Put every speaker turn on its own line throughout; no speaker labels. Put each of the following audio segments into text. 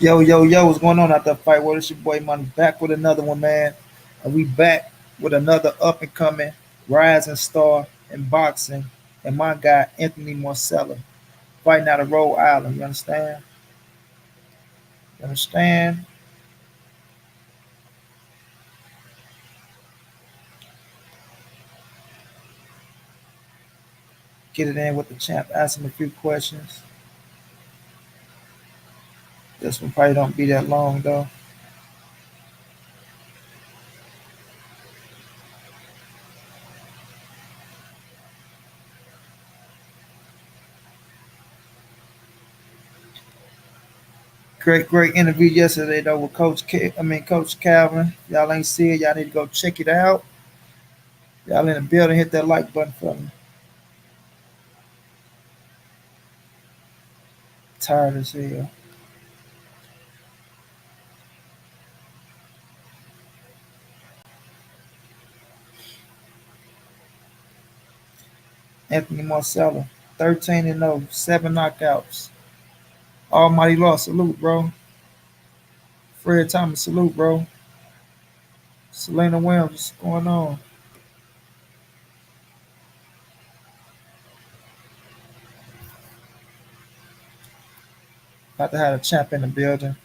Yo, yo, yo, what's going on out there, fight world? It's your boy Money back with another one, man. And we back with another up and coming rising star in boxing. And my guy, Anthony Marsella, fighting out of Rhode Island. You understand? You understand? Get it in with the champ, ask him a few questions. This one probably don't be that long, though. Great interview yesterday, though, with Coach Calvin. Y'all ain't see it. Y'all need to go check it out. Y'all in the building, hit that like button for me. Tired as hell. Anthony Marsella, 13-0, 7 knockouts. Almighty Law, salute, bro. Fred Thomas, salute, bro. Selena Williams, what's going on? About to have a champ in the building.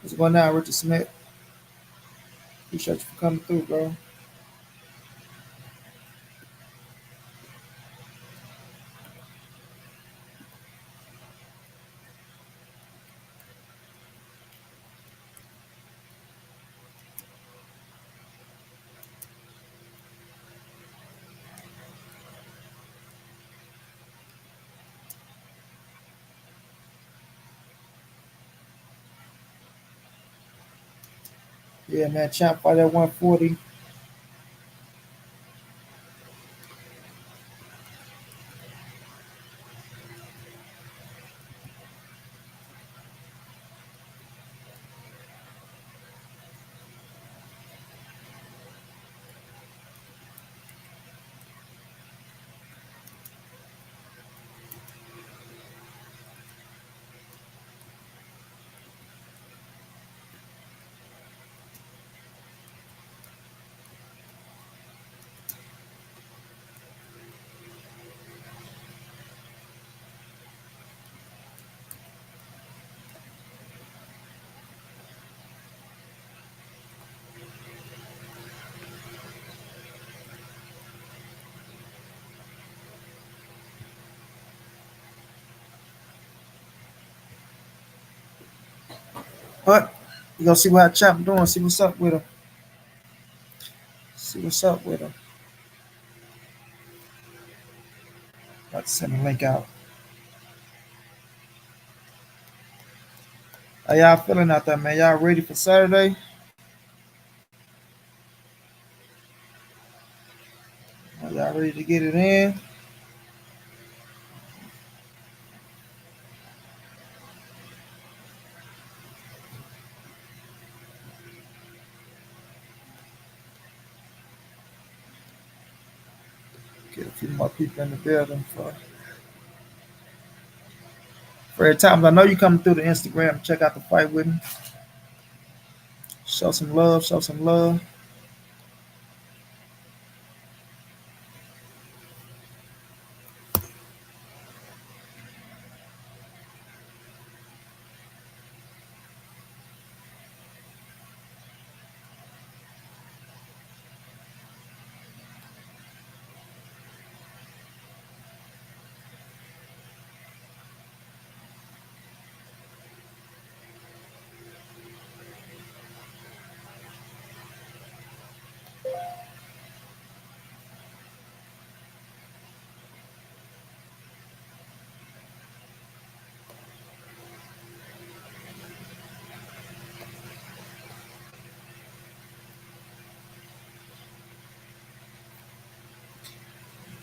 What's going on, Richard Smith? Appreciate you for coming through, bro. Yeah, man, champ fight at 140. But you gonna see what champ doing, see what's up with him. See what's up with him. About to send the link out. How y'all feeling out there, man? Y'all ready for Saturday? Are y'all ready to get it in? Get a few more people in the building for Fred Thomas. I know you coming through the Instagram. Check out the fight with me. Show some love. Show some love.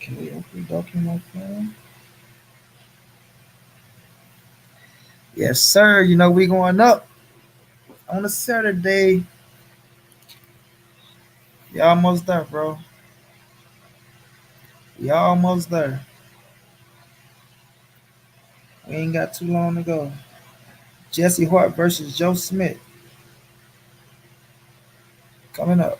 Okay, open document file. Yes, sir. We going up on a Saturday. You almost there, bro. We almost there. We ain't got too long to go. Jesse Hart versus Joe Smith coming up.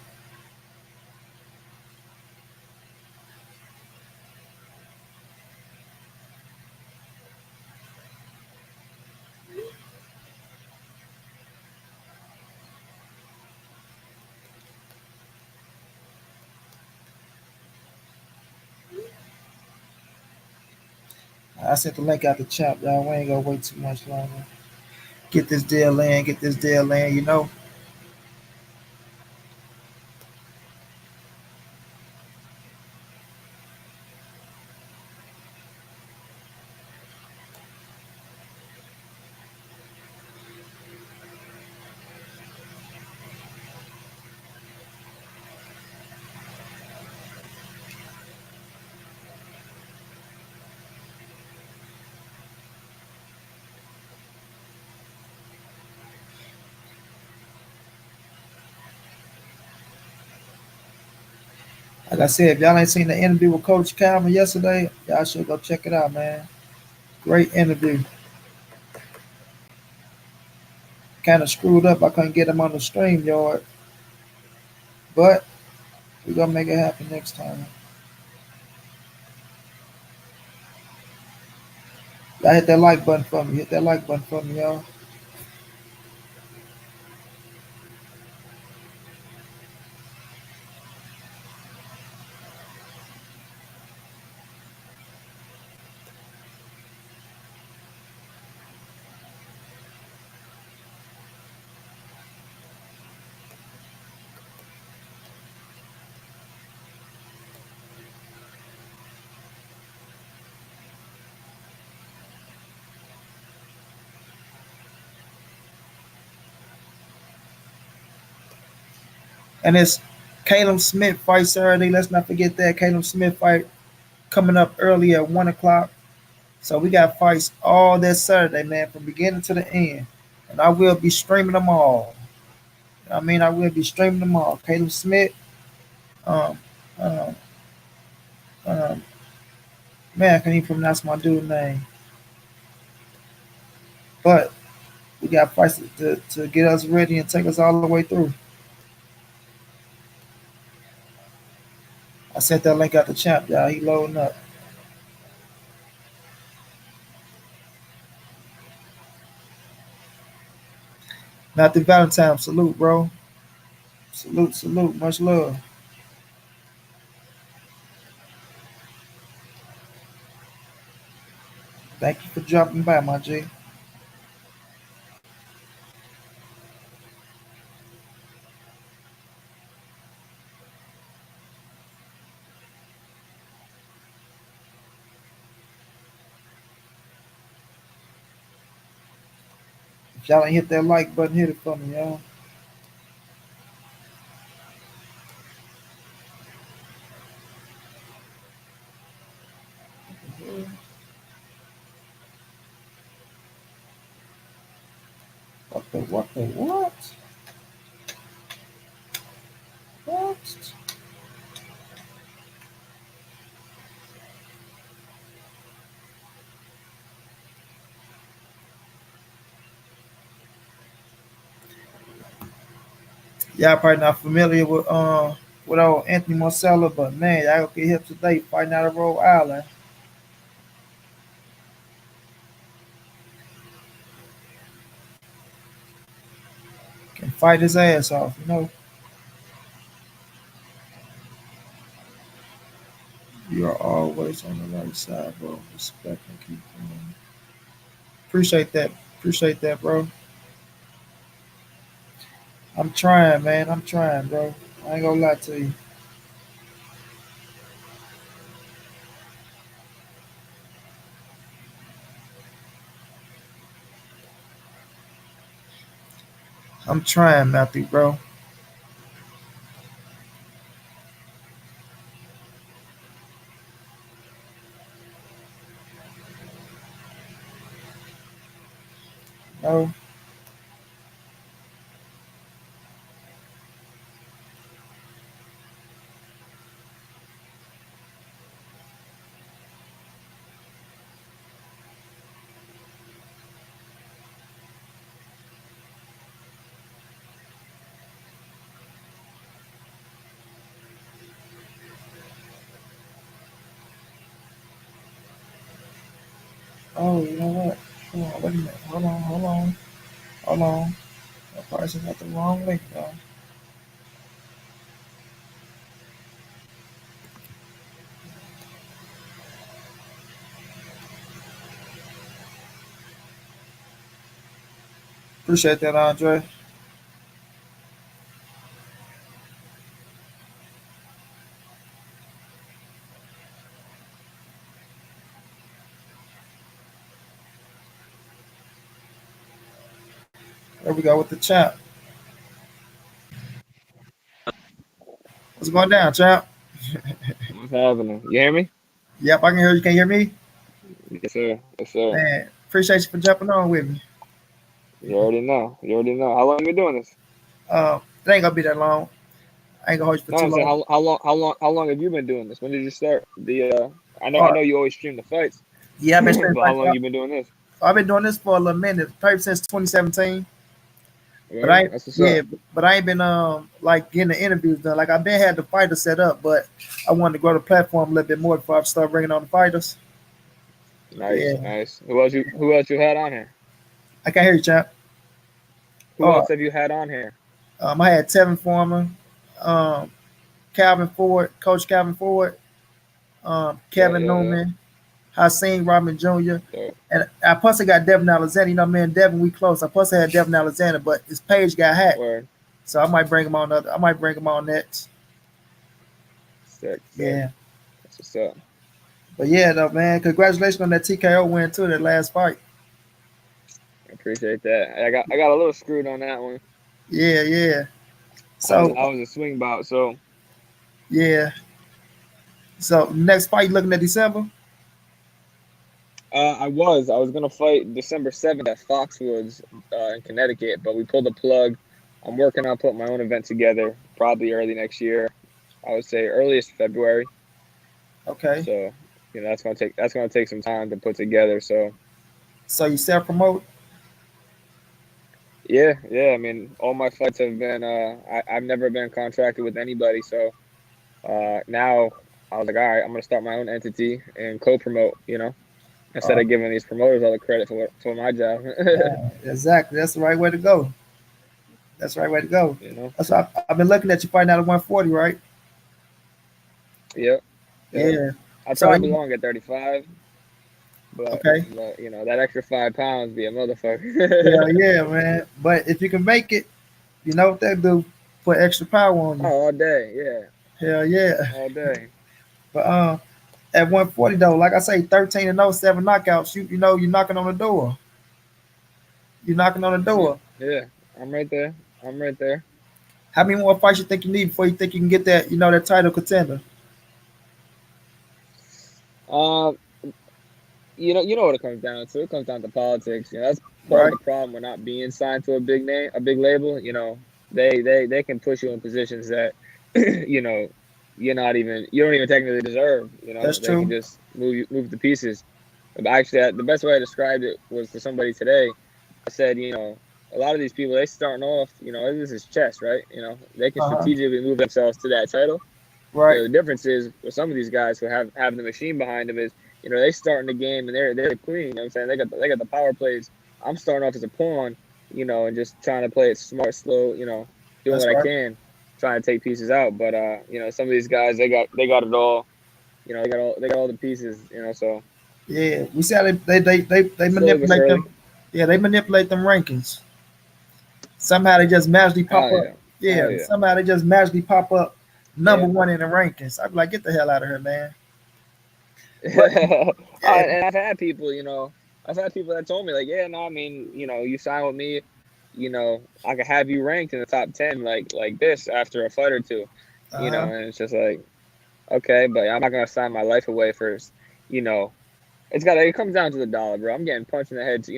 I sent the link out the chat, y'all. We ain't gonna wait too much longer. Get this deal in, get this deal in, you know. Like I said, if y'all ain't seen the interview with Coach Calvin yesterday, y'all should go check it out, man. Great interview. Kind of screwed up. I couldn't get him on the stream yard, but we gonna make it happen next time. Y'all hit that like button for me. Hit that like button for me, y'all. And it's Caleb Smith fight Saturday. Let's not forget that Caleb Smith fight coming up early at 1 o'clock. So we got fights all that Saturday, man, from beginning to the end. And I will be streaming them all. I mean, I will be streaming them all. Caleb Smith, um, um, um, man, I can't even pronounce my dude's name. But we got fights to get us ready and take us all the way through. I sent that link out to Champ, y'all. He loading up. Matthew Valentine, salute, bro. Salute, salute. Much love. Thank you for dropping by, my G. If y'all ain't hit that like button, hit it for me, y'all. What? What? Y'all probably not familiar with old Anthony Marsella, but man, y'all get hip today fighting out of Rhode Island. Can fight his ass off, you know. You are always on the right side, bro. Respect and keep going. Appreciate that. Appreciate that, bro. I'm trying, man. I'm trying, bro. I ain't gonna lie to you. I'm trying, Matthew, bro. No, Oh, you know what? Hold on, wait a minute. Hold on. That person got the wrong link, though. Appreciate that, Andre. There we go with the champ. What's going down, champ?
What's happening? You hear me?
Yep, I can hear you. Can you hear me?
Yes, sir. Yes, sir.
Man, appreciate you for jumping on with me.
You already know. You already know. How long you been doing this?
It ain't gonna be that long. I ain't gonna hold you for
No,
too
I'm saying
long.
how long have you been doing this? When did you start? I
Oh,
know you always stream the fights,
yeah, I've been straight
but how
fighting.
long you been doing this?
I've been doing this for a little minute, probably since 2017. But I
Word?
ain't,
That's what's
yeah,
up.
but I ain't been like getting the interviews done. Like I've been had the fighters set up, but I wanted to grow the platform a little bit more before I start bringing on the fighters.
Nice,
Yeah,
nice. Who else you had on here?
I can't hear you, champ.
Who
Oh,
else have you had on here?
I had Tevin Foreman, um, Calvin Ford, Coach Calvin Ford,
Yeah,
Kevin
yeah, yeah.
Newman, Hakeem Robin Jr.
So,
And I plus I got Devin Alexander. You know, me and Devin, we close. I plus I had Devin Alexander, but his page got hacked.
word.
So I might bring him on I might bring him on next.
Sick, sick.
Yeah.
That's what's up.
But yeah, though, man, congratulations on that TKO win too, that last fight.
I appreciate that. I got a little screwed on that one.
Yeah, yeah.
I was
So
I was a swing bout, so
yeah. So next fight you looking at December?
I was gonna fight December 7th at Foxwoods in Connecticut, but we pulled the plug. I'm working on putting my own event together, probably early next year. I would say earliest February.
Okay.
So, that's gonna take some time to put together. So
So you self promote?
yeah, yeah. I mean, all my fights have been. I've never been contracted with anybody. So now I was like, all right, I'm gonna start my own entity and co-promote. Instead
Uh,
of giving these promoters all the credit for my job.
exactly. That's the right way to go. That's the right way to go.
you know.
That's I've been looking at you fighting out at 140, right?
Yep. Yep.
Yeah.
I
So
probably
you
belong at 35, but
okay?
that extra 5 pounds be a motherfucker.
Hell yeah, man. But if you can make it, you know what they do? Put extra power on
Oh,
you.
all day, yeah,
Hell yeah.
all day.
But at 140 though, like I say, 13 and 07 knockouts. You know you're knocking on the door. You're knocking on the door.
Yeah, I'm right there. I'm right there.
How many more fights you think you need before you think you can get that? You know that title contender.
Um, you know what it comes down to. It comes down to politics. That's part of
Right.
the problem with not being signed to a big name, a big label. They can push you in positions that, you know, you don't even technically deserve.
That's
They can
true.
just move the pieces. But actually, the best way I described it was to somebody today. I said, a lot of these people, they starting off, this is chess, right? They can
Uh huh.
strategically move themselves to that title.
Right.
The difference is with some of these guys who have the machine behind them is, they starting the game and they're the queen. You know what I'm saying? They got the power plays. I'm starting off as a pawn, and just trying to play it smart, slow, doing
That's
what I
right.
can, trying to take pieces out. But some of these guys, they got it all. They got all the pieces. So
Yeah. We see how they
slowly but
manipulate
surely.
them. Yeah, they manipulate them rankings. Somehow they just magically pop
Hell
up.
yeah, hell
Yeah.
yeah.
Somehow they just magically pop up number
Yeah.
one in the rankings. I'd be like, get the hell out of here, man. But yeah,
And I've had people that told me like, yeah, no, I mean, you sign with me, I could have you ranked in the top 10 like this after a fight or two,
uh-huh.
and it's just like, okay, but I'm not gonna sign my life away for, you know, it comes down to the dollar, bro. I'm getting punched in the head, for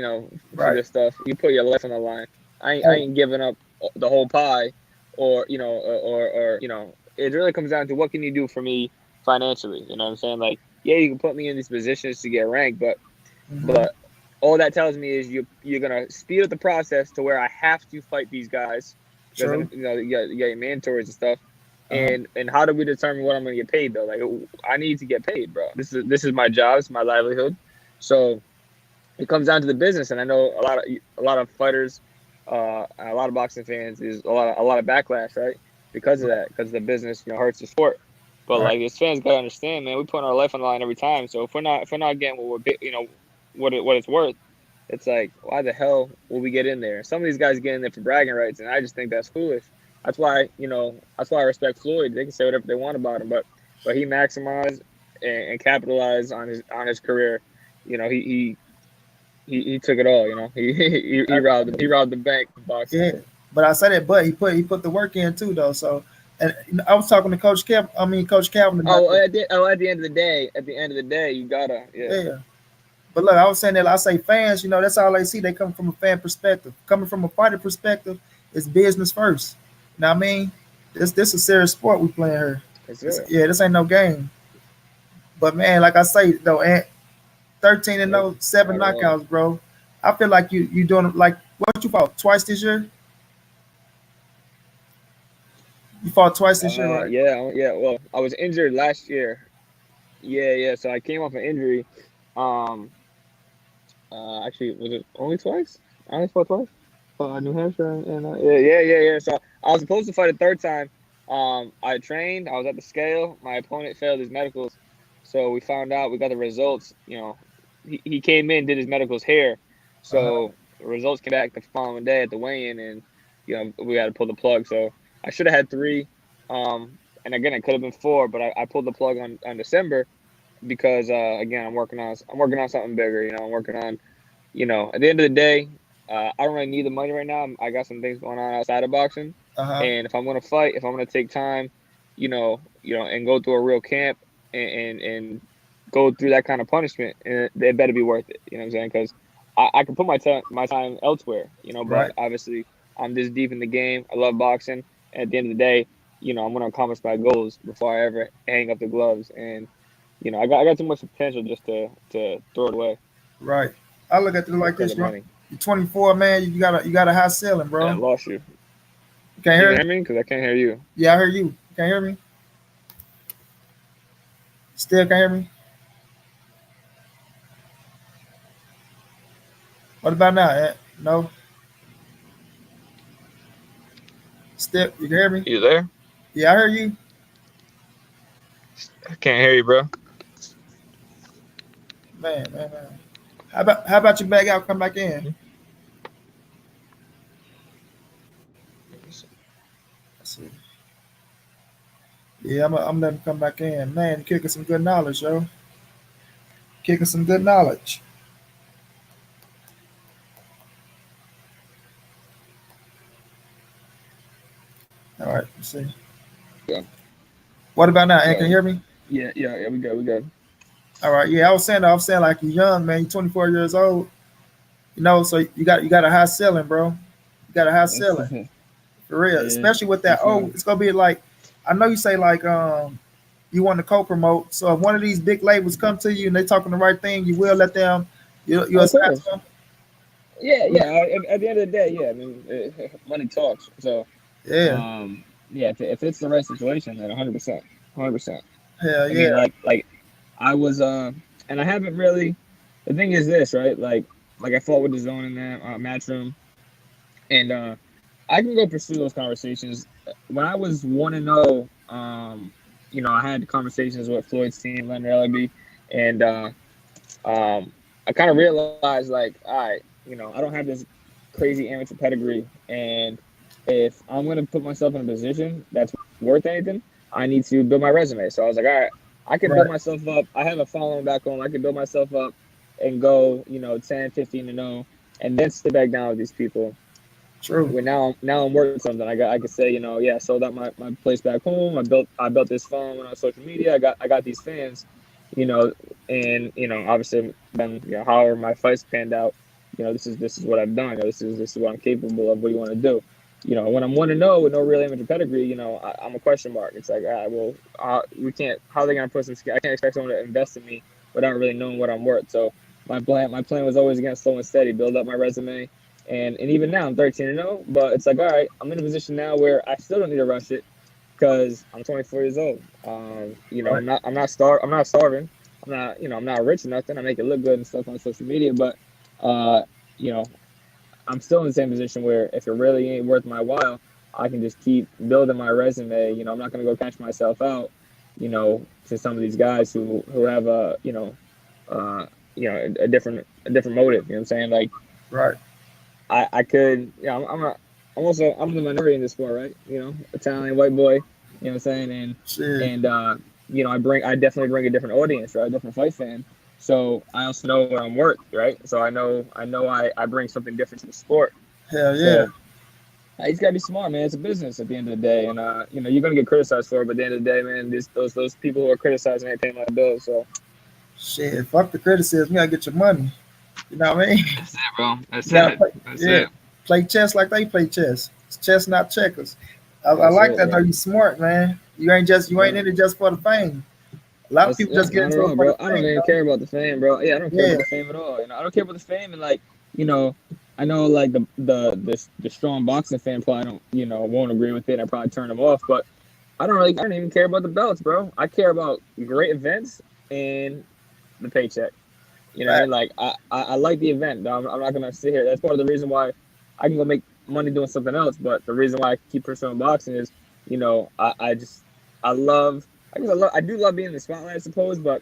Right.
this stuff. You put your life on the line. I
Hey,
ain't giving up the whole pie, or it really comes down to what can you do for me financially. You know what I'm saying? Like, yeah, you can put me in these positions to get ranked,
hmm
but all that tells me is you're gonna speed up the process to where I have to fight these guys because
true.
you got your mandatories and stuff.
Uh-huh.
And how do we determine what I'm gonna get paid though? Like, I need to get paid, bro. This is my job. It's my livelihood. So it comes down to the business. And I know a lot of fighters, a lot of boxing fans is a lot of backlash, right? Because of that, because the business, hurts the sport. But
Right.
like, as fans gotta understand, man, we put our life on the line every time. So if we're not getting what it's worth, it's like, why the hell will we get in there? Some of these guys get in there for bragging rights, and I just think that's foolish. That's why I respect Floyd. They can say whatever they want about him, but he maximized and capitalized on his career. He took it all. He robbed the bank in boxing.
Yeah, but I said it. But he put the work in too, though. So, and I was talking to Coach Kev. I mean, Coach Calvin about
Oh,
this.
at the end of the day, you gotta, yeah,
Yeah. But look, I was saying that I say fans. That's all they see. They come from a fan perspective. Coming from a fighter perspective, it's business first. You know what I mean? This is serious sport we playing here.
it's real.
Yeah, this ain't no game. But man, like I say though, and 13 and
Yep,
0, seven
not at all.
knockouts, bro. I feel like you doing like what you fought twice this year. You fought twice this year, right?
Yeah, yeah. Well, I was injured last year. Yeah, yeah. So I came off an injury. Um, actually, was it only twice? I only fought twice. New Hampshire and yeah. So I was supposed to fight a third time. I trained. I was at the scale. My opponent failed his medicals, so we found out. We got the results. He came in, did his medicals here,
Uh huh.
so the results came back the following day at the weigh-in, and we had to pull the plug. So I should have had three. And again, it could have been four, but I pulled the plug on December because again, I'm working on something bigger. I'm working on, at the end of the day, I don't really need the money right now. I got some things going on outside of boxing,
Uh huh.
and if I'm gonna fight, if I'm gonna take time, and go through a real camp and go through that kind of punishment, and it better be worth it. You know what I'm saying? Because I can put my time elsewhere. But
Right.
obviously I'm this deep in the game. I love boxing. And at the end of the day, I'm gonna accomplish my goals before I ever hang up the gloves. And I got too much potential just to throw it away
Right. I look at it like
because
this,
of
bro.
money.
You're 24, man. You got a high ceiling,
And I
bro.
lost you.
You can't
Can
hear
you
me?
hear me? Because I can't hear you.
Yeah, I hear you. You can't hear me? Still can't hear me? What about now? No. Still, you can hear me?
You there?
Yeah, I hear you.
I can't hear you, bro.
Man. How about you back out, come back in? Let's see. Yeah, I'm letting him come back in. Man, you're kicking some good knowledge, yo. Kicking some good knowledge. All right, let's see.
Yeah.
What about now? And can
So
you hear me?
yeah. We good. We good.
All right, yeah, I was saying like you're young, man. You're 24 years old. So you got a high ceiling, bro. You got a high
Yes.
ceiling for real.
Yeah.
Especially with that. Oh,
Appreciate
it's gonna be like I know you say like you want to co-promote. So if one of these big labels come to you and they talking the right thing, you will let them. You
Of
assign to
course.
them.
Yeah. At the end of the day, yeah. I mean, money talks. So,
Yeah,
yeah. If it's the right situation, then 100%, 100%.
hell
I mean,
yeah,
like I was, and I haven't really. The thing is this, right? Like I fought with the zone in that matchroom, and I can go pursue those conversations. When I was 1-0, I had conversations with Floyd's team, Leonard Ellerby, and I kind of realized like, all right, I don't have this crazy amateur pedigree, and if I'm gonna put myself in a position that's worth anything, I need to build my resume. So I was like, all right, I can build
right,
myself up. I have a following back home. I can build myself up and go, 10, 15 and 0, and then sit back down with these people.
true,
When now I'm worth something. I could say, yeah, I sold out my place back home. I built this phone on social media. I got these fans, you know, and obviously then however my fights panned out, this is what I've done. This is what I'm capable of. What do you want to do? When I'm 1-0 with no real amateur pedigree, I'm a question mark. It's like, well, we can't. How are they gonna put some? I can't expect someone to invest in me without really knowing what I'm worth. So my plan was always against slow and steady, build up my resume, and even now I'm 13-0, but it's like, all right, I'm in a position now where I still don't need to rush it because I'm 24 years old.
right,
I'm not starving. I'm not rich or nothing. I make it look good and stuff on social media, but uh, you know, I'm still in the same position where if it really ain't worth my while, I can just keep building my resume. You know, I'm not gonna go catch myself out, to some of these guys who have uh, a different motive. You know what I'm saying? Like
Right.
I could, I'm the minority in this sport, right? Italian white boy. You know what I'm saying?
Shit.
And I definitely bring a different audience, right? A different fight fan. So I also know what I'm worth, right? So I bring something different to the sport.
Hell yeah.
So you just gotta be smart, man. It's a business at the end of the day, and you're gonna get criticized for it. But at the end of the day, man, those people who are criticizing ain't paying my bills. So
Shit. Fuck the criticism. You gotta get your money. You know what I mean?
that's it, bro.
You
That's
gotta
it.
play.
That's
Yeah.
it.
Play chess like they play chess. It's chess, not checkers. I
That's
like
it,
that though.
bro.
You smart, man. You ain't
Yeah.
in it just for the fame. A lot of people just get
Not at
into it
all,
for the
bro. I don't
fame,
even
though.
care about the fame, bro. Yeah, I don't care
Yeah.
about the fame at all. I don't care about the fame, and like, you know, I know like the strong boxing fan probably don't, won't agree with it. I probably turn them off, but I don't even care about the belts, bro. I care about great events and the paycheck. You know what I mean?
Fact.
Like I like the event. I'm not gonna sit here. That's part of the reason why I can go make money doing something else. But the reason why I keep pursuing boxing is, I just I love. I do love being in the spotlight, I suppose. But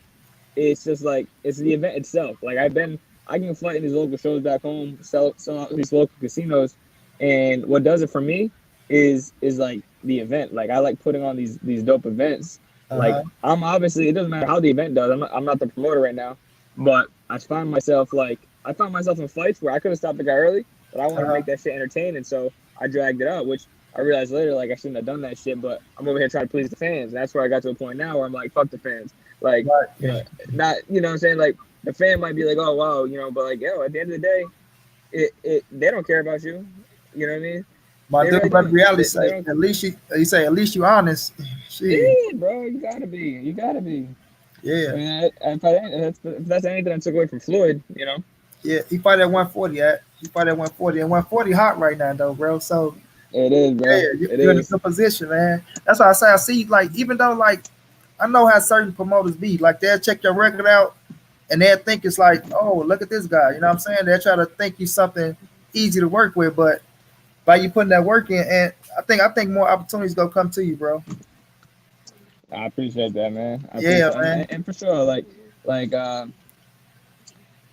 it's just like it's the event itself. Like I can fight in these local shows back home, sell out these local casinos, and what does it for me is like the event. Like I like putting on these dope events.
Uh
Like
huh.
I'm obviously it doesn't matter how the event does. I'm not the promoter right now, but I found myself in fights where I could have stopped the guy early, but I
Uh
wanted to
huh.
make that shit entertaining, so I dragged it out, which I realized later like I shouldn't have done that shit, but I'm over here trying to please the fans. And that's where I got to a point now where I'm like, fuck the fans. Like,
Right.
you
Yeah.
know, not what I'm saying, like the fan might be like, oh wow, but like at the end of the day, it they don't care about you. You know what I mean?
My
They
dude,
really
brother,
don't.
reality
They
say
don't.
at least you say at least you honest. Shit.
Yeah, bro, you gotta be. You gotta be. I
Yeah.
mean, if that's anything I took away from Floyd.
Yeah. He fight at 140. At he fight at 140, and 140 hot right now though, bro. So
It is,
yeah,
bro. It
you're in a
is.
good position, man. That's why I say I see like even though like I know how certain promoters be like they'll check your record out and they'll think it's like oh look at this guy, you know what I'm saying? They'll try to think you something easy to work with, but by you putting that work in, and I think more opportunities gonna come to you, bro.
I appreciate that, man. I
Yeah,
appreciate
man.
and for sure, like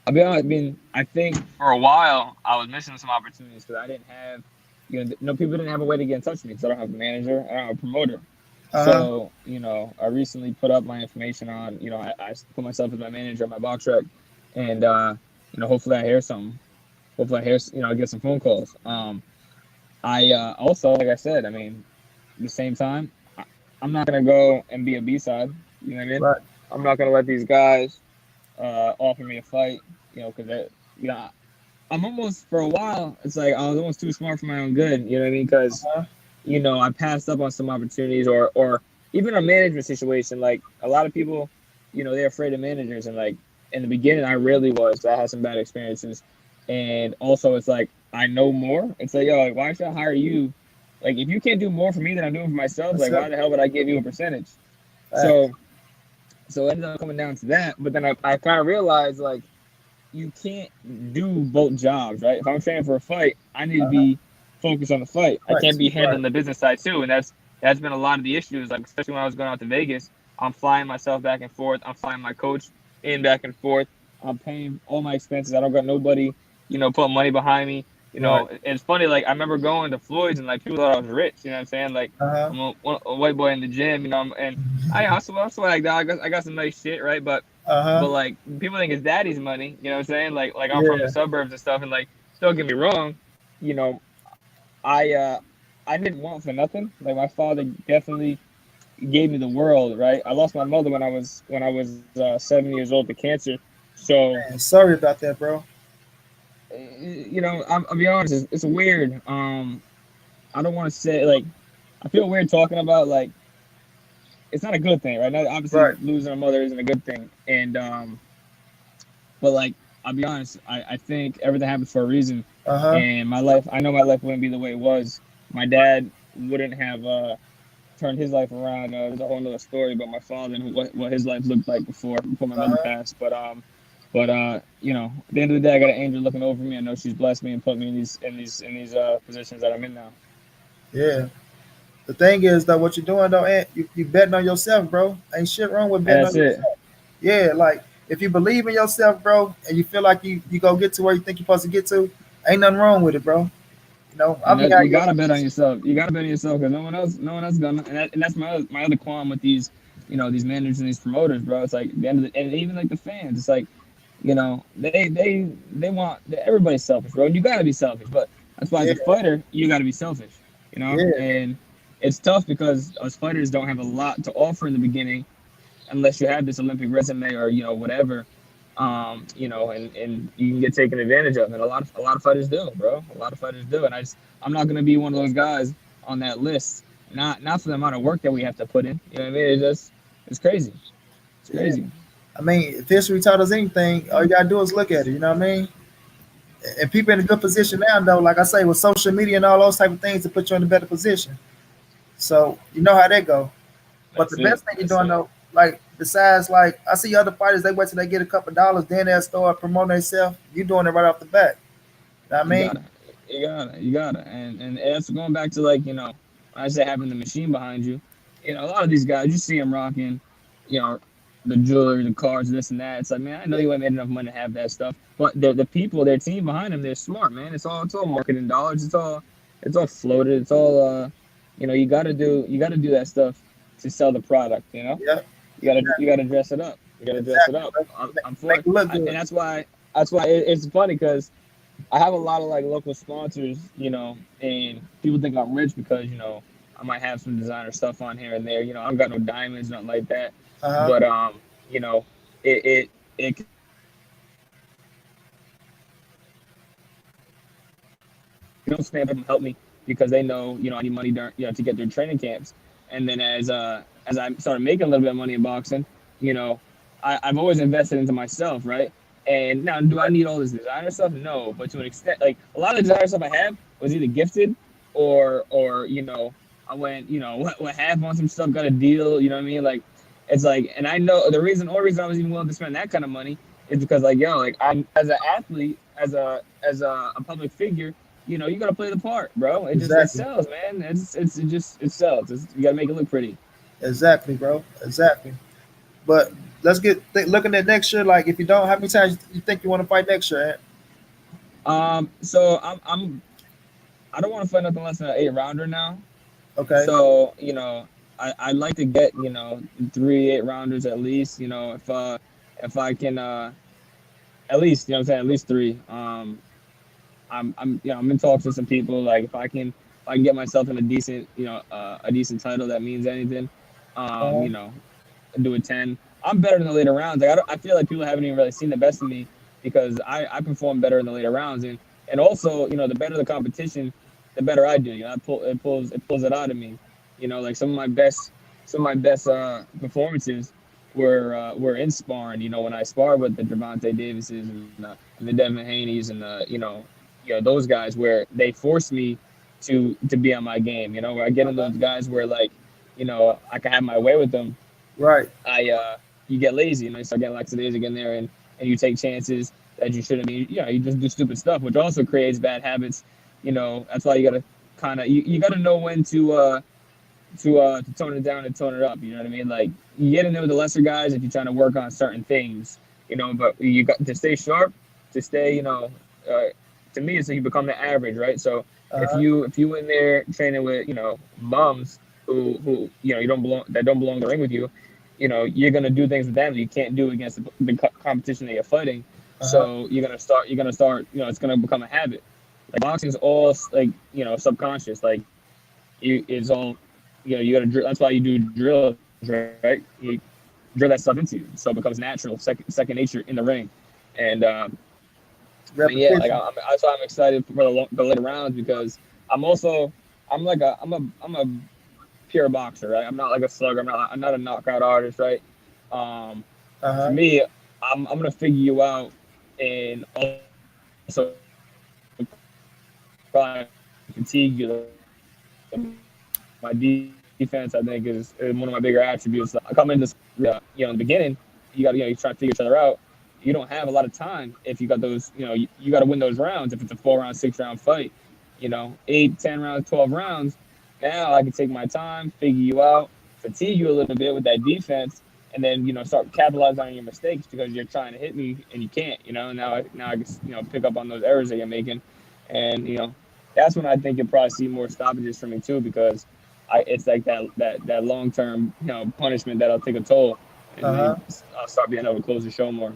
I'll be honest. I mean, I think for a while I was missing some opportunities because I didn't have, people didn't have a way to get in touch with me because I don't have a manager, I don't have a promoter.
Uh huh.
So, I recently put up my information on, I put myself as my manager on my box rec, and hopefully I hear something. Hopefully I hear, I get some phone calls. I also, like I said, I mean, at the same time, I'm not gonna go and be a B side. You know what I mean?
Right.
I'm not gonna let these guys offer me a fight. Because you know, I'm almost for a while. It's like I was almost too smart for my own good. You know what I mean?
Uh
Because
huh.
I passed up on some opportunities, or even a management situation. Like a lot of people, they're afraid of managers, and like in the beginning, I really was. I had some bad experiences, and also it's like I know more. It's like yo, like why should I hire you? Like if you can't do more for me than I'm doing for myself,
What's
like
up?
why the hell would I give you a percentage?
Facts.
So it ended up coming down to that. But then I kind of realized like you can't do both jobs, right? If I'm training for a fight, I need to
Uh huh.
be focused on the fight. I
Right.
can't be
Right.
handling the business side too, and that's been a lot of the issues. Like especially when I was going out to Vegas, I'm flying myself back and forth. I'm flying my coach in back and forth. I'm paying all my expenses. I don't got nobody, putting money behind me.
Right.
It's funny. Like I remember going to Floyd's and like people thought I was rich. You know what I'm saying? Like
Uh huh.
I'm a white boy in the gym. And I swag that. I got some nice shit, right?
Uh
But
huh.
like people think it's daddy's money, you know what I'm saying? Like I'm from the
Yeah.
suburbs and stuff, and like don't get me wrong, you know, I uh I didn't want for nothing. Like my father definitely gave me the world, right? I lost my mother when I was 7 years old to cancer. So
Man, sorry about that, bro.
I'll be honest, it's weird. I don't want to say like I feel weird talking about like it's not a good thing, right? Now, obviously,
Right.
losing a mother isn't a good thing, and but like, I'll be honest, I think everything happens for a reason.
Uh huh.
And I know my life wouldn't be the way it was. My dad wouldn't have turned his life around. There's a whole nother story about my father and what his life looked like before my
Uh
mother
huh.
passed. But But at the end of the day, I got an angel looking over me. I know she's blessed me and put me in these positions that I'm in now.
Yeah. The thing is though, what you're doing though, Ant, you betting on yourself, bro. Ain't shit wrong with
And
betting on
that's it.
yourself. Yeah, like if you believe in yourself, bro, and you feel like you go get to where you think you're supposed to get to, ain't nothing wrong with it, bro. You know, I'll
And
be
that
out
you
here.
gotta bet on yourself. You gotta bet on yourself because no one else gonna. And that's my other qualm with these, these managers and these promoters, bro. It's like the end of the, and even like the fans. It's like, they want everybody's selfish, bro. And you gotta be selfish, but that's why as
Yeah,
a fighter you gotta be selfish,
yeah,
and it's tough because us fighters don't have a lot to offer in the beginning unless you have this Olympic resume or whatever, and you can get taken advantage of. And a lot of fighters do, bro. A lot of fighters do, and I'm not gonna be one of those guys on that list. Not for the amount of work that we have to put in. You know what I mean? It's crazy. It's
yeah.
crazy.
I mean, if history taught us anything, all you gotta do is look at it. You know what I mean? And people in a good position now, though, like I say, with social media and all those type of things to put you in a better position. So you know how that go. But the
That's
best
it.
thing you're
That's
doing
it.
though, like besides like I see other fighters, they wait till they get a couple dollars, then they'll start promoting themselves. You doing it right off the bat. You know what I
You
mean?
gotta, you gotta, and that's going back to like when I say having the machine behind you. A lot of these guys you see them rocking, you know, the jewelry, the cars, this and that. It's like, man, I know you ain't made enough money to have that stuff, but the people, their team behind them, they're smart, man. It's all marketing dollars. It's all floated. It's all you gotta do that stuff to sell the product.
Yeah,
You gotta dress it up. You gotta dress it
exactly,
up.
bro.
I'm for
Make
it,
it look
and
good.
that's why it's funny because I have a lot of like local sponsors, and people think I'm rich because I might have some designer stuff on here and there. I don't got no diamonds, nothing like that.
Uh huh.
But it can also stand up and help me because they know I need money during to get their training camps. And then as I started making a little bit of money in boxing, you know, I've always invested into myself, right? And now, do I need all this designer stuff? No, but to an extent, like a lot of the designer stuff I have was either gifted or I went, what half on some stuff, got a deal. You know what I mean? Like, it's like, and I know only reason I was even willing to spend that kind of money is because, like, like I'm as an athlete, as a public figure, you gotta play the part, bro. It
Exactly.
sells, man. It sells. You gotta make it look pretty.
Exactly, bro. Exactly. But let's get looking at next year. Like, if you don't, how many times you think you want to fight next year? Ant?
So I don't want to fight nothing less than an 8 rounder now.
Okay.
So I'd like to get 3 8 rounders at least. If I can at least what I'm saying, at least three. I'm in talks with some people. Like if I can get myself in a decent title that means anything.
Uh,
Do a 10. I'm better in the later rounds. Like I feel like people haven't even really seen the best of me because I perform better in the later rounds, and also the better the competition, the better I do. It pulls it out of me. Like some of my best performances were in sparring. When I sparred with the Gervonta Davises and the Devin Haney's and those guys where they force me to be on my game. Where I get in those guys where like I can have my way with them.
right.
I You get lazy, you start getting lackadaisical in there, and you take chances that you shouldn't be. You just do stupid stuff, which also creates bad habits. That's why you gotta you gotta know when to tone it down and tone it up. You know what I mean? Like you get in there with the lesser guys if you're trying to work on certain things. But you got to stay sharp, to stay. To me, it's like you become the average, right? So if
Uh,
you in there training with bums who you don't belong in the ring with you, you're gonna do things with them that you can't do against the competition that you're fighting.
uh,
So you're gonna start. It's gonna become a habit. Like boxing is all like subconscious. Like it's all you gotta drill. That's why you do drills, right? You drill that stuff into you, so it becomes natural, second nature in the ring. And I mean, yeah, like
repetition.
that's why I'm excited for the later rounds because I'm also I'm a pure boxer, right? I'm not like a slugger. I'm not a knockout artist, right? For
Uh,
me, I'm gonna figure you out and also probably fatigue you the most. My defense, I think, is one of my bigger attributes. Like, I come into this, in the beginning, you try to figure each other out. you don't have a lot of time if you got those, you got to win those rounds. If it's a 4 round, 6 round fight, 8, 10 rounds, 12 rounds. Now I can take my time, figure you out, fatigue you a little bit with that defense, and then start capitalizing on your mistakes because you're trying to hit me and you can't. Now I can pick up on those errors that you're making, and that's when I think you'll probably see more stoppages for me too because it's like that long term punishment that'll take a toll, and
Uh-huh.
then I'll start being able to close the show more.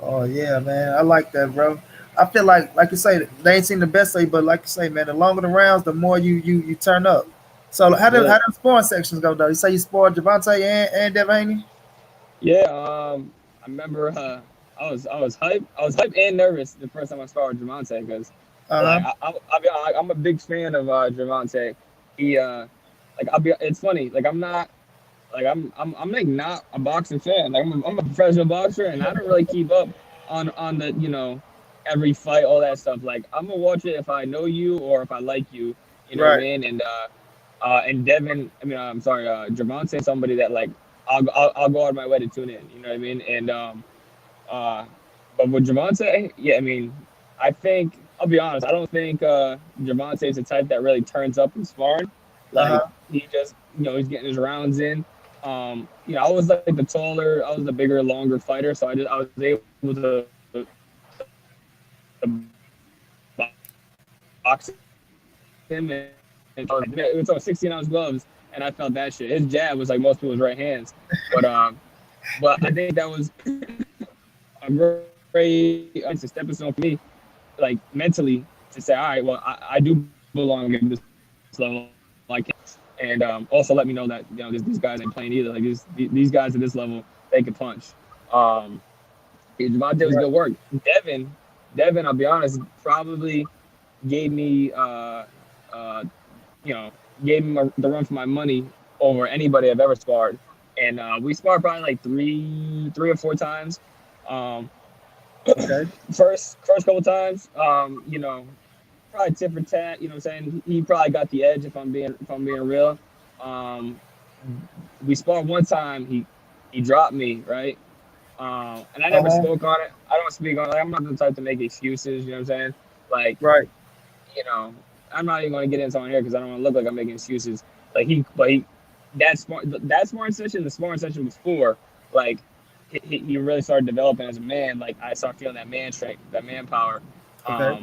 Oh yeah, man. I like that, bro. I feel like you say, they ain't seen the best of you, but like you say, man, the longer the rounds, the more you turn up. So how
Yeah,
do sparring sections go though? You say you sparred Javante and Devaney?
yeah. I remember I was hyped. I was hyped and nervous the first time I sparred with Javante because
Uh-huh.
like I'll be honest, I'm a big fan of Javante. He like I'll be. It's funny. Like I'm not. Like I'm like not a boxing fan. Like I'm a professional boxer, and I don't really keep up on the every fight, all that stuff. Like I'm gonna watch it if I know you or if I like you. You know what I
Right.
mean? And Devin, I mean, I'm sorry, Javante, somebody that like I'll go out of my way to tune in. You know what I mean? Uh, but with Javante, yeah, I mean, I think I'll be honest. I don't think Javante is the type that really turns up in sparring. Like
Uh-huh.
he just, he's getting his rounds in. I was like the taller, I was the bigger, longer fighter, so I was able to box him, and it was on 16-ounce gloves, and I felt that shit. His jab was like most people's right hands, but but I think that was a great it's a stepping stone for me, like mentally, to say, all right, well, I do belong at this level. I can, and also let me know that these guys ain't playing either. Like these guys at this level, they can punch. Um, Javante was
Right.
good work. Devin, I'll be honest, probably gave me you know gave me the run for my money over anybody I've ever sparred, and we sparred probably like three or four times. Um,
Okay.
first couple times, probably tit for tat. You know what I'm saying? He probably got the edge if I'm being real. Um, we sparred one time. He dropped me right, and I never
Uh-huh.
spoke on it. I don't speak on it. Like, I'm not the type to make excuses. You know what I'm saying? Like
Right.
you know, I'm not even going to get into on here because I don't want to look like I'm making excuses. That smart session, the smart session before, like he really started developing as a man. Like I started feeling that man strength, that manpower.
Okay.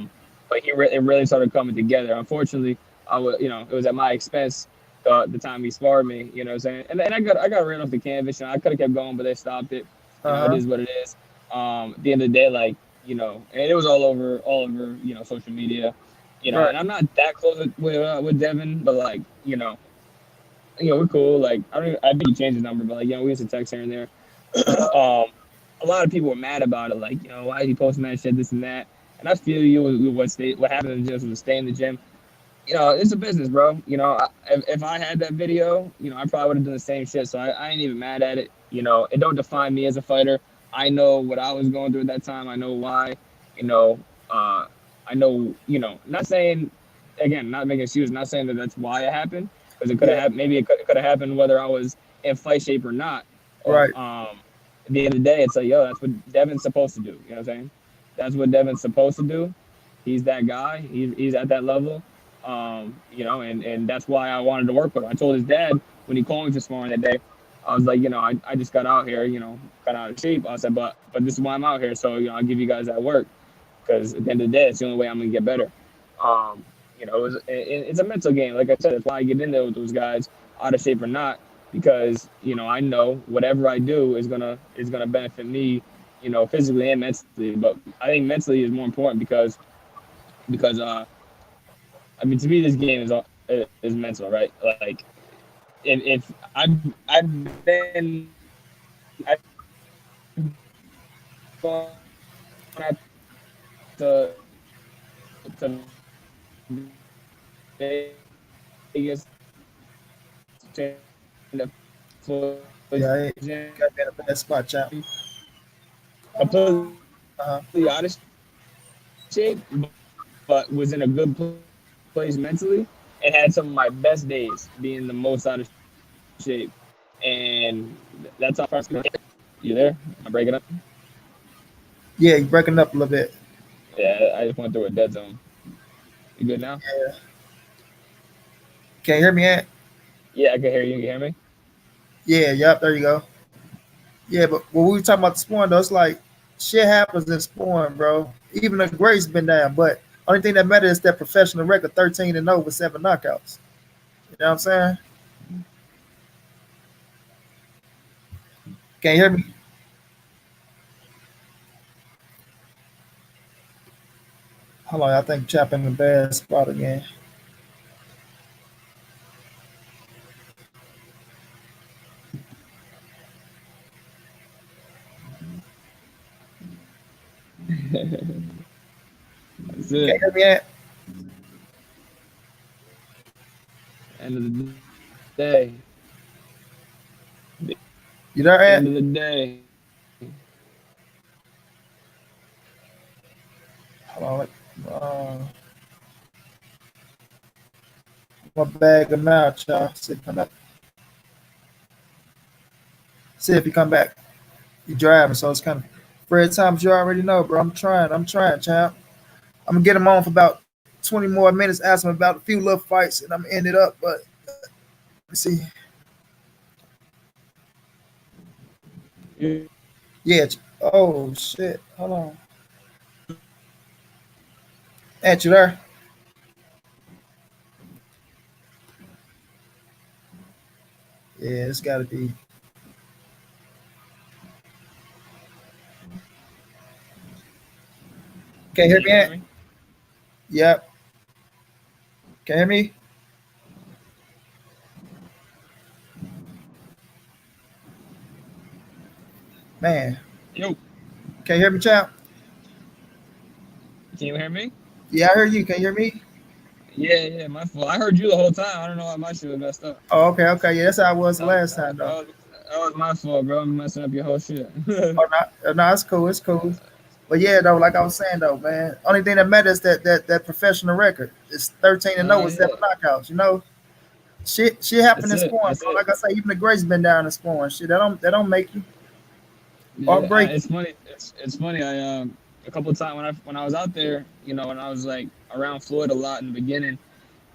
But it really started coming together. Unfortunately, it was at my expense. The time he sparred me, you know what I'm saying, and I got ran off the canvas, and I could have kept going, but they stopped it. It
Uh-huh.
is what it is. At the end of the day, like and it was all over social media,
Right.
and I'm not that close with Devin, but like we're cool. Like I think he changed his number, but like we used to text here and there.
Uh-huh.
um, a lot of people were mad about it, like why is he posting that shit, this and that. And I feel you with what happened in the gym was stay in the gym. It's a business, bro. If I had that video, I probably would have done the same shit. So I ain't even mad at it. It don't define me as a fighter. I know what I was going through at that time. I know why. You know, uh, I know. Not saying again, not making excuses. Not saying that that's why it happened because it could have
Yeah.
happened. Maybe it could have happened whether I was in fight shape or not. Or
Right.
at the end of the day, it's like that's what Devin's supposed to do. You know what I'm saying? That's what Devin's supposed to do. He's that guy. He's at that level. And that's why I wanted to work with him. I told his dad when he called me for sparring that day, I was like, I just got out here, got out of shape. I said, but this is why I'm out here. So, I'll give you guys that work because at the end of the day, it's the only way I'm gonna get better. It's a mental game. Like I said, that's why I get in there with those guys, out of shape or not, because I know whatever I do is gonna benefit me, physically and mentally. But I think mentally is more important because I mean, to me, this game is mental, right? Like, if I've been I've gone out to Vegas train at full
Yeah.
gym,
You got me in a bad spot, champ.
completely out of shape,
Uh-huh.
but was in a good place mentally and had some of my best days being the most out of shape. And that's how far. You there? Am I breaking up?
Yeah, you breaking up a little bit.
Yeah, I just went through a dead zone. You good now?
Yeah. Can you hear me, Ant?
Yeah, I can hear you. You can hear me?
Yeah, yep, there you go. Yeah, but when we were talking about the spawn though, it's like shit happens in spawn, bro. Even the grade's been down, but only thing that matters is that professional record 13-0 with 7 knockouts. You know what I'm saying? Can you hear me? Hold on, I think Chap in the bad spot again.
That's
Can
it.
you hear me, Ant?
End of the day. The end
You
of the
there, Ant?
day.
Hold on. I'm gonna bag him out, y'all. See if he come back. See if he come back. He driving, so it's kind of Fred Thomas. You already know, bro. I'm trying. I'm trying, champ. I'm gonna get him on for about 20 more minutes. Ask him about a few little fights, and I'm gonna end it up. But let's see.
You
Yeah. Oh shit. Hold on. Ant, you there? Yeah, it's got to be. Can you hear
can
me,
you
Ant?
hear me?
Yep. Can you hear me? Man,
Yo,
can you hear me, champ?
can you hear me?
Yeah, I heard you. Can you hear me?
Yeah, yeah, my fault. I heard you the whole time. I don't know why my shit was messed up.
Oh, okay, okay. Yeah, that's how I was the
That,
last
that,
time,
that
though.
was that was my fault, bro. I'm messing up your whole shit.
Oh, no, no, it's cool. It's cool. But yeah, though, like I was saying, though, man, only thing that matters is that professional record. It's 13-0 with seven
Yeah,
knockouts. You know, shit happened
that's
in
it.
scoring,
That's
bro.
it.
Like I say, even the greats been down in scoring. Shit, that don't make you or
Yeah,
break
it's
you.
funny. It's funny. I a couple of times when I was out there, when I was like around Floyd a lot in the beginning.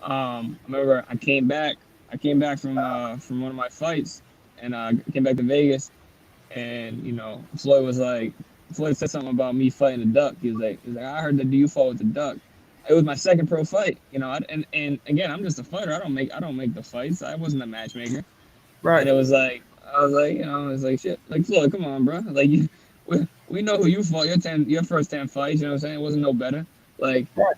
I remember I came back. I came back from one of my fights, and I came back to Vegas, and Floyd said something about me fighting a duck. He was like, I heard that you fought with the duck. It was my second pro fight, and again, I'm just a fighter. I don't make the fights. I wasn't a matchmaker. And
Right,
it was like I was like, I was like, shit, like Floyd, come on, bro. Like we know who you fought. Your first 10 fights. You know what I'm saying? It wasn't no better. Like
right,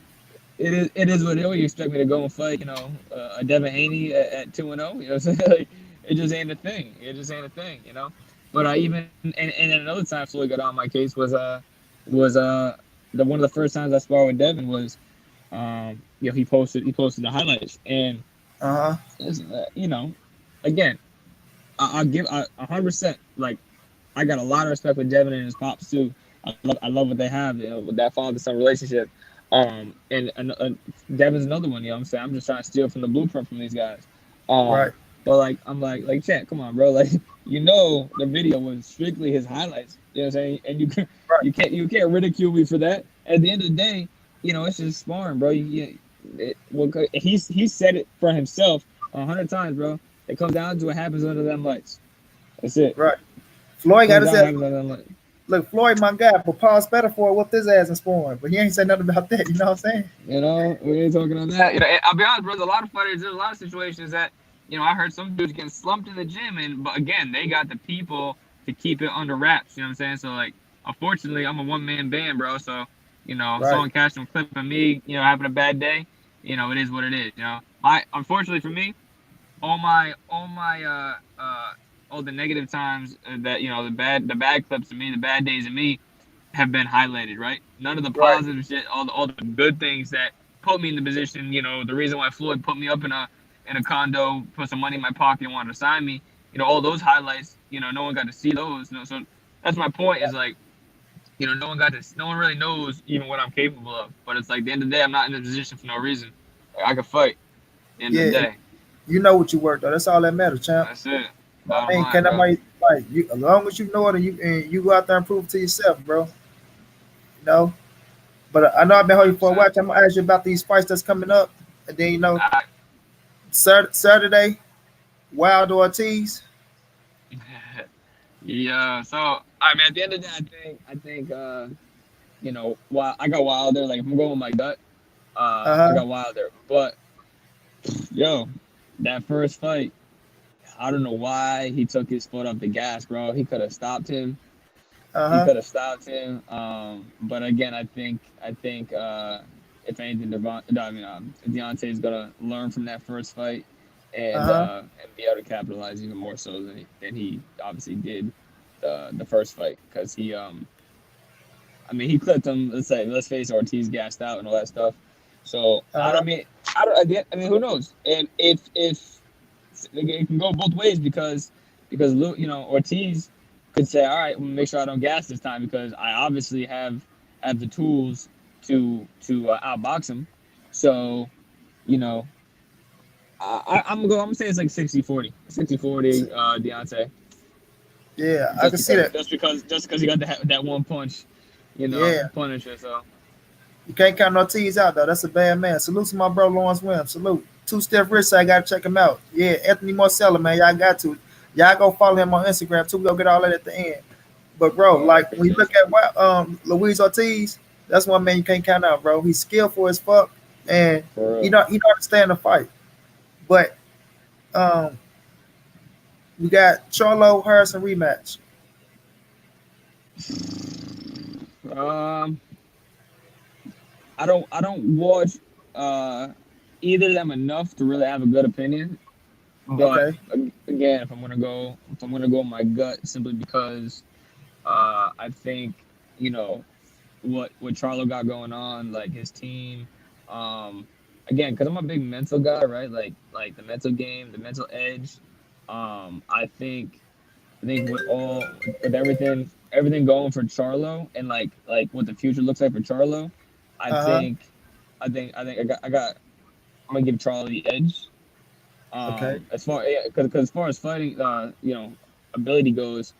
it is what it is. You expect me to go and fight, a Devin Haney at 2-0. You know what I'm saying? Like, it just ain't a thing. It just ain't a thing. But I even and then another time Floyd got on my case was the one of the first times I sparred with Devin was he posted the highlights and
uh huh,
again I'll give 100%. Like I got a lot of respect for Devin and his pops too. I love what they have, with that father son relationship. And Devin's another one. You know what I'm saying? I'm just trying to steal from the blueprint from these guys.
right,
But like I'm like chat, come on, bro. Like the video was strictly his highlights. You know what I'm saying? And
right.
you can't ridicule me for that. At the end of the day, it's just sparring, bro. He said it for himself 100 times, bro. It comes down to what happens under them lights. That's it.
Right. Floyd got
Comes
his
down to
ass.
what happens under them lights.
Look, Floyd, my guy, but Paul Spatafor whooped his ass in scoring, but he ain't said nothing about that. You know what I'm saying?
We ain't talking on that. I'll be honest, bro. There's a lot of fighters. There's a lot of situations that I heard some dudes getting slumped in the gym, but again, they got the people to keep it under wraps. You know what I'm saying? So like, unfortunately, I'm a one-man band, bro. So if
Right,
someone catch them clipping me, having a bad day, it is what it is. My unfortunately for me, all the negative times that the bad clips of me, the bad days of me have been highlighted, right? None of the
right,
positive shit, all the good things that put me in the position, the reason why Floyd put me up in a condo, put some money in my pocket and wanted to sign me, all those highlights, no one got to see those. So that's my point is like, no one really knows even what I'm capable of. But it's like at the end of the day, I'm not in this position for no reason. Like, I can fight at the end of the
yeah.
day.
You know what you work though. That's all that matters, champ.
That's it.
I
Bottom
mean,
line,
can
bro.
nobody like you? As long as you know it, and you go out there and prove it to yourself, bro. you know. But I know I've been holding you for a
100%.
while. I'm gonna ask you about these fights that's coming up, and then Saturday, Wild Ortiz.
Yeah. So I mean, at the end of the day, I think while I got Wilder, like if I'm going with my gut, I
Uh
got Wilder. But yo, that first fight, I don't know why he took his foot off the gas, bro. He could have stopped him.
huh.
He could have stopped him. But again, I think if anything, Deontay is gonna learn from that first fight
Uh huh.
and be able to capitalize even more so than he obviously did the first fight because I mean he clipped him. Let's face it, Ortiz gassed out and all that stuff. So
Uh huh.
I don't I mean who knows? And if it can go both ways because Ortiz could say, all right, make sure I don't gas this time because I obviously have the tools to outbox him. So you know, I'm gonna say it's like 60-40, 60-40 Deontay,
Yeah, I can see that.
just because he got that one punch,
Yeah,
Punisher. So
you can't count no T's out though. That's a bad man. Salute to my bro Lawrence Williams. Salute. Two Step Rich, I gotta check him out. Yeah, Anthony Marsella, man, y'all got to. Y'all go follow him on Instagram too. We go get all that at the end. But bro,
oh, I
like when you
appreciate
look
you.
at Luis Ortiz, that's one man you can't count out, bro. He's skillful as fuck, and
For
he
real.
don't he know how to stay in the fight. But um, we got Charlo Harrison rematch.
Um, I don't watch uh either of them enough to really have a good opinion. But
Okay.
again, if I'm gonna go with my gut, simply because I think you know what Charlo got going on, like his team. Um, Again, because I'm a big mental guy, right? Like the mental game, the mental edge. I think with everything going for Charlo and like what the future looks like for Charlo, I
Uh huh.
think I got I'm gonna give Charlo the edge.
Okay.
As far yeah, because as far as fighting, ability goes,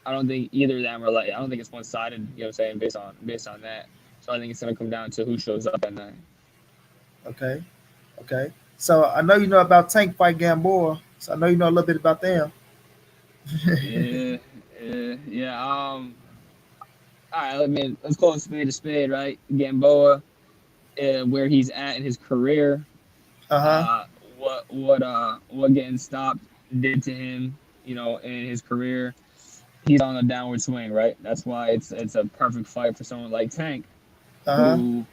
I don't think either of them are like I don't think it's one sided. You know what I'm saying based on that. So I think it's gonna come down to who shows up that night.
Okay. Okay. So I know you know about Tank Fight Gamboa. So I know you know a little bit about them.
Yeah, yeah. All right. I mean, let's call it spade a spade, right? Gamboa, where he's at in his career,
Uh huh.
what getting stopped did to him, in his career. He's on a downward swing, right? That's why it's a perfect fight for someone like Tank,
Uh huh.
who,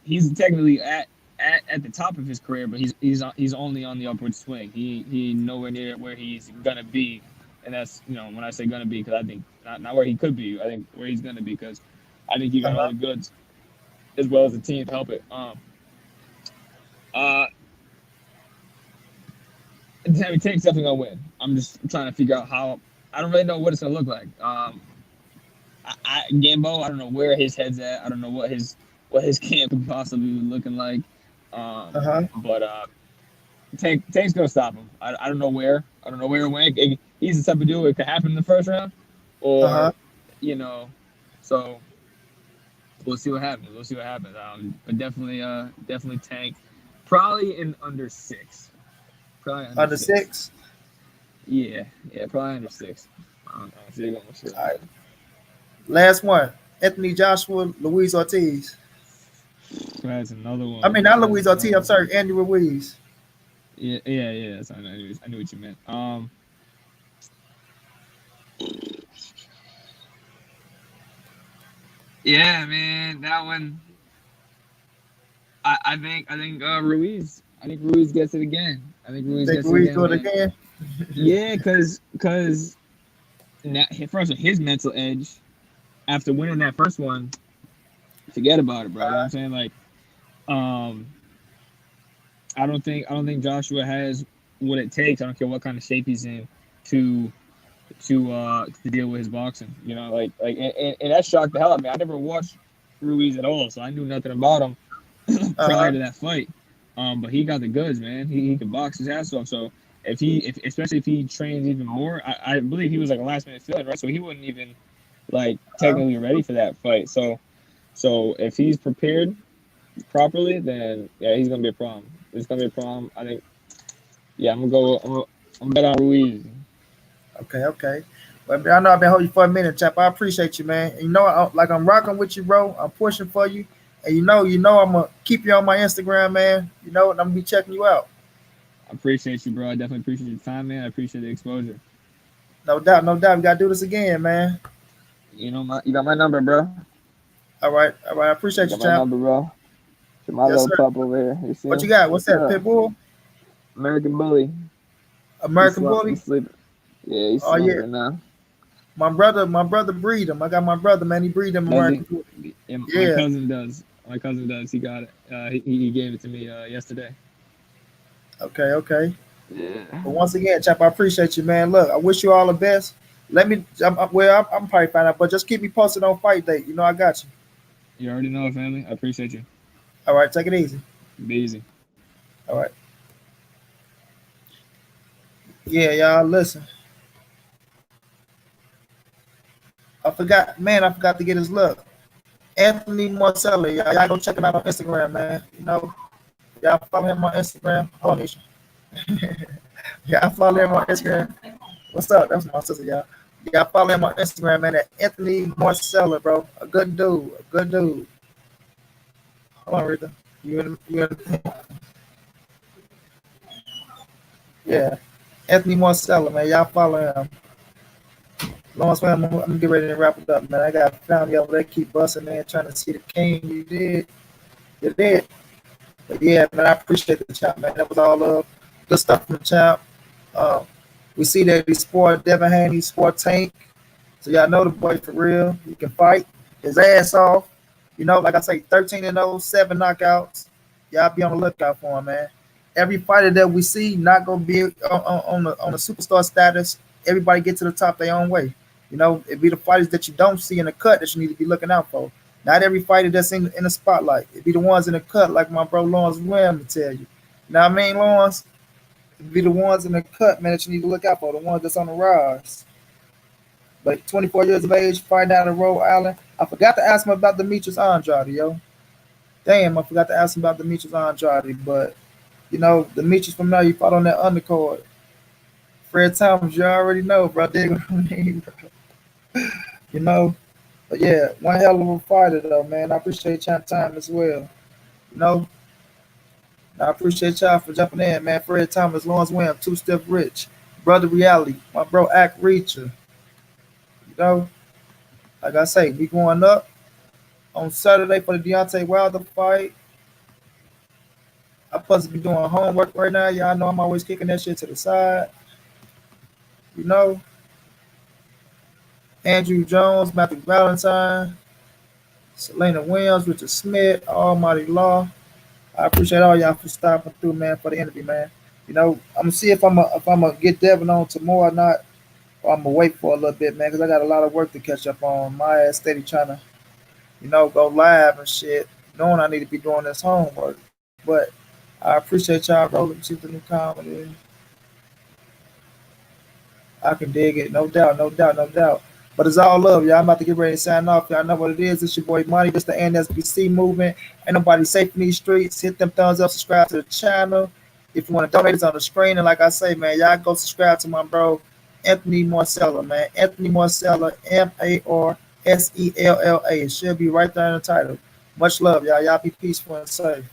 he's technically at the top of his career, but he's only on the upward swing. He nowhere near where he's gonna be, and that's when I say gonna be because I think not where he could be. I think where he's gonna be because I think he
Uh
got all
huh.
the goods as well as the team to help it. Uh, Tammy Tank's definitely gonna win. I'm just trying to figure out how. I don't really know what it's gonna look like. Gambo, I don't know where his head's at. I don't know what his camp could possibly be looking like.
Uh huh.
But Tank's gonna stop him. I don't know where. I don't know where or when. He's the type of dude it could happen in the first round,
Uh huh.
or you know. So we'll see what happens. We'll see what happens. But definitely Tank. Probably in under six. Probably under
Under
six.
six.
Yeah, probably under six. I see going six.
All right. Last one. Anthony Joshua, Luis Ortiz.
That's another
I
one.
mean, not
That's
Luis Ortiz.
another
I'm
one.
sorry, Andy Ruiz.
Yeah. I knew what you meant. Yeah, man, that one. I think Ruiz. I think Ruiz gets it again. I think
You
Ruiz
think
gets it
Ruiz
again,
do it
man.
again?
Yeah, cause first of all, his mental edge after winning that first one, forget about it, bro. You know what I'm saying? Like, um, I don't think Joshua has what it takes. I don't care what kind of shape he's in to to deal with his boxing. And that shocked the hell out of me. I never watched Ruiz at all, so I knew nothing about him
Uh
prior
huh.
to that fight. But he got the goods, man. He could box his ass off. So if especially if he trains even more, I believe he was like a last minute fill-in, right? So he wasn't even like
Uh
technically ready for that fight. So So if he's prepared properly, then yeah, he's gonna be a problem. It's gonna be a problem. I think. Yeah, I'm gonna go. I'm gonna bet on Ruiz.
Okay, okay. But I know I've been holding you for a minute, chap. I appreciate you, man. And you know, like I'm rocking with you, bro. I'm pushing for you, and you know, I'm gonna keep you on my Instagram, man. You know, and I'm gonna be checking you out.
I appreciate you, bro. I definitely appreciate your time, man. I appreciate the exposure.
No doubt, no doubt. We gotta do this again, man.
You got my number, bro.
All right, all right. I
You
appreciate you,
got my
champ.
number, bro. To my
Yes,
little
sir.
pup over here. You see
What you
him?
got? What's
What's
that?
up?
Pitbull,
American Bully.
American Bully.
He's sleeping. Yeah, he's
Oh
slumbering
yeah,
now.
my brother breed him. I got my brother, man. He breed them
Does he?
American Bully.
Yeah, my
Yeah.
cousin does. My cousin does. He got it. He gave it to me yesterday.
Okay, okay.
Yeah.
But once again, chap, I appreciate you, man. Look, I wish you all the best. Let me. I'm probably find out, but just keep me posted on fight date. You know, I got you.
You already know it, family. I appreciate you.
All right, take it easy.
Be easy.
All right. Yeah, y'all. Listen, I forgot to get his look. Anthony Marsella, y'all go check him out on Instagram, man. You know, y'all follow him on Instagram. Hold on, Nisha. Y'all follow him on Instagram. What's up? That's my sister, y'all. Y'all follow him on Instagram, man. At Anthony Marcella, bro. A good dude. A good dude. Hold on, Rita. You in, yeah. Anthony Marcella, man. Y'all follow him. Lawrence, man, I'm gonna get ready to wrap it up, man. I got family over there keep busting, man, trying to see the king. You did. You did. But yeah, man, I appreciate the champ, man. That was all good stuff from the champ. Um, we see that he sport Devin Haney, sport Tank. So y'all know the boy for real. He can fight his ass off. You know, like I say, 13 and 0, 7 knockouts. Y'all be on the lookout for him, man. Every fighter that we see not gonna be on the superstar status. Everybody get to the top their own way. You know, it be the fighters that you don't see in the cut that you need to be looking out for. Not every fighter that's in the spotlight. It be the ones in the cut, like my bro Lawrence Williams to tell you. You know what I mean, Lawrence? It be the ones in the cut, man, that you need to look out for. The ones that's on the rise. But 24 years of age, fighting out of Rhode Island. I forgot to ask him about Demetrius Andrade, yo. Damn, I forgot to ask him about Demetrius Andrade. But, you know, Demetrius from now, you fought on that undercard. Fred Thomas, you already know, bro. Dig what I mean, bro. You know? But yeah, one hell of a fighter, though, man. I appreciate y'all time as well. You know? I appreciate y'all for jumping in, man. Fred Thomas, Lawrence Williams, Two Step Rich, Brother Reality, my bro Act Reacher. You know? Like I say, we going up on Saturday for the Deontay Wilder fight. I'm supposed to be doing homework right now. Y'all know I'm always kicking that shit to the side. You know, Andrew Jones, Matthew Valentine, Selena Williams, Richard Smith, Almighty Law. I appreciate all y'all for stopping through, man, for the interview, man. You know, I'm gonna see if I'm gonna get Devin on tomorrow or not, or I'm gonna wait for a little bit, man, because I got a lot of work to catch up on. My ass steady trying to, go live and shit, knowing I need to be doing this homework. But I appreciate y'all rolling with the new comedy. I can dig it, no doubt, no doubt, no doubt. But it's all love, y'all. I'm about to get ready to sign off. Y'all know what it is. It's your boy Money. This the NSBC movement. Ain't nobody safe in these streets. Hit them thumbs up, subscribe to the channel. If you want to donate, it's on the screen. And like I say, man, y'all go subscribe to my bro Anthony Marcella, man. Anthony Marcella, Marsella. It should be right there in the title. Much love, y'all. Y'all be peaceful and safe.